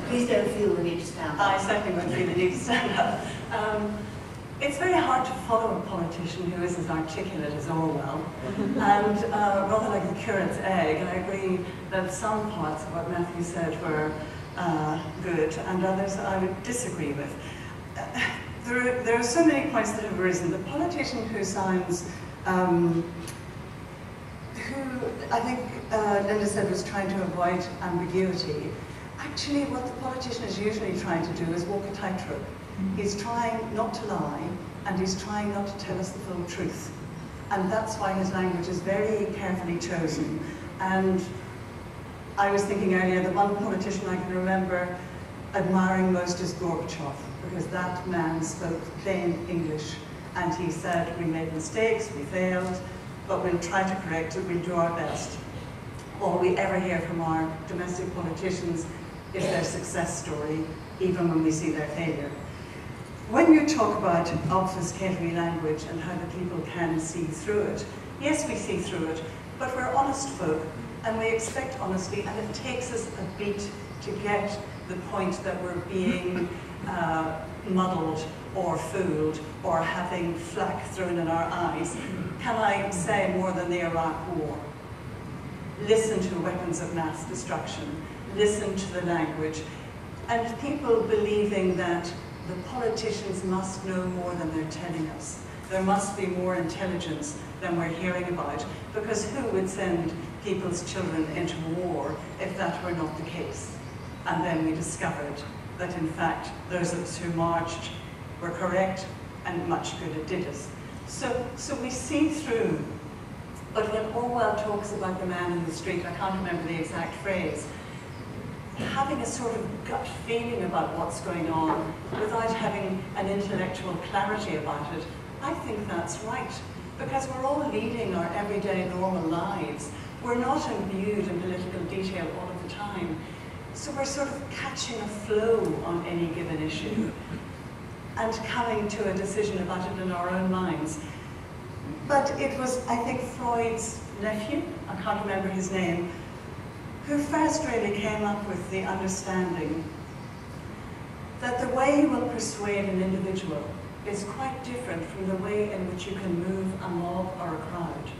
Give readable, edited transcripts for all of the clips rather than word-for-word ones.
Please don't feel the need to stand up. I certainly won't feel the need to stand up. It's very hard to follow a politician who is as articulate as Orwell. And rather like the curate's egg, I agree that some parts of what Matthew said were good, and others I would disagree with. There are so many points that have arisen. The politician who sounds, who I think Linda said was trying to avoid ambiguity. Actually, what the politician is usually trying to do is walk a tightrope. He's trying not to lie, and he's trying not to tell us the full truth. And that's why his language is very carefully chosen. And I was thinking earlier, the one politician I can remember admiring most is Gorbachev, because that man spoke plain English. And he said, we made mistakes, we failed, but we'll try to correct it, we'll do our best. All we ever hear from our domestic politicians is their success story, even when we see their failure. When you talk about obfuscatory language and how the people can see through it, yes, we see through it, but we're honest folk, and we expect honesty, and it takes us a beat to get the point that we're being muddled or fooled or having flack thrown in our eyes. Can I say more than the Iraq War? Listen to weapons of mass destruction, listen to the language, and people believing that the politicians must know more than they're telling us. There must be more intelligence than we're hearing about, because who would send people's children into war if that were not the case? And then we discovered that in fact those of us who marched were correct and much good it did us. So we see through, but when Orwell talks about the man in the street, I can't remember the exact phrase, having a sort of gut feeling about what's going on without having an intellectual clarity about it, I think that's right. Because we're all leading our everyday normal lives. We're not imbued in political detail all of the time. So we're sort of catching a flow on any given issue and coming to a decision about it in our own minds. But it was, I think, Freud's nephew, I can't remember his name, who first really came up with the understanding that the way you will persuade an individual is quite different from the way in which you can move a mob or a crowd.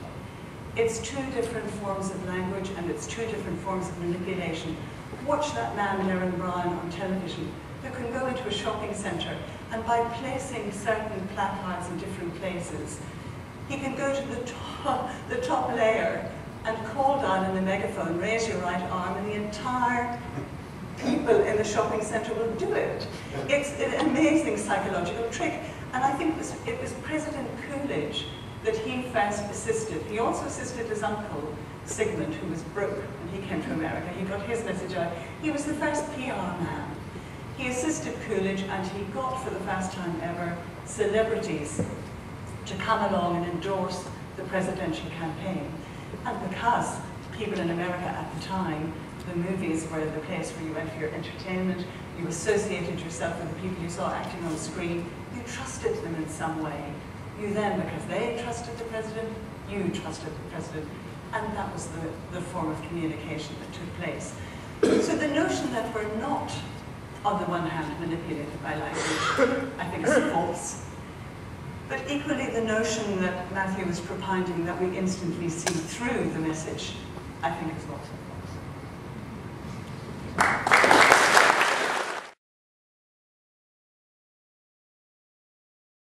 It's two different forms of language, and it's two different forms of manipulation. Watch that man, Aaron Brown, on television, who can go into a shopping centre, and by placing certain placards in different places, he can go to the top layer and call down in the megaphone, raise your right arm, and the entire people in the shopping centre will do it. It's an amazing psychological trick. And I think it was President Coolidge that he first assisted. He also assisted his uncle, Sigmund, who was broke when he came to America. He got his message out. He was the first PR man. He assisted Coolidge, and he got, for the first time ever, celebrities to come along and endorse the presidential campaign. And because people in America at the time, the movies were the place where you went for your entertainment, you associated yourself with the people you saw acting on screen, you trusted them in some way. You then, because they trusted the president, you trusted the president. And that was the form of communication that took place. So the notion that we're not, on the one hand, manipulated by language, I think is false. But equally, the notion that Matthew was propounding, that we instantly see through the message, I think is also false.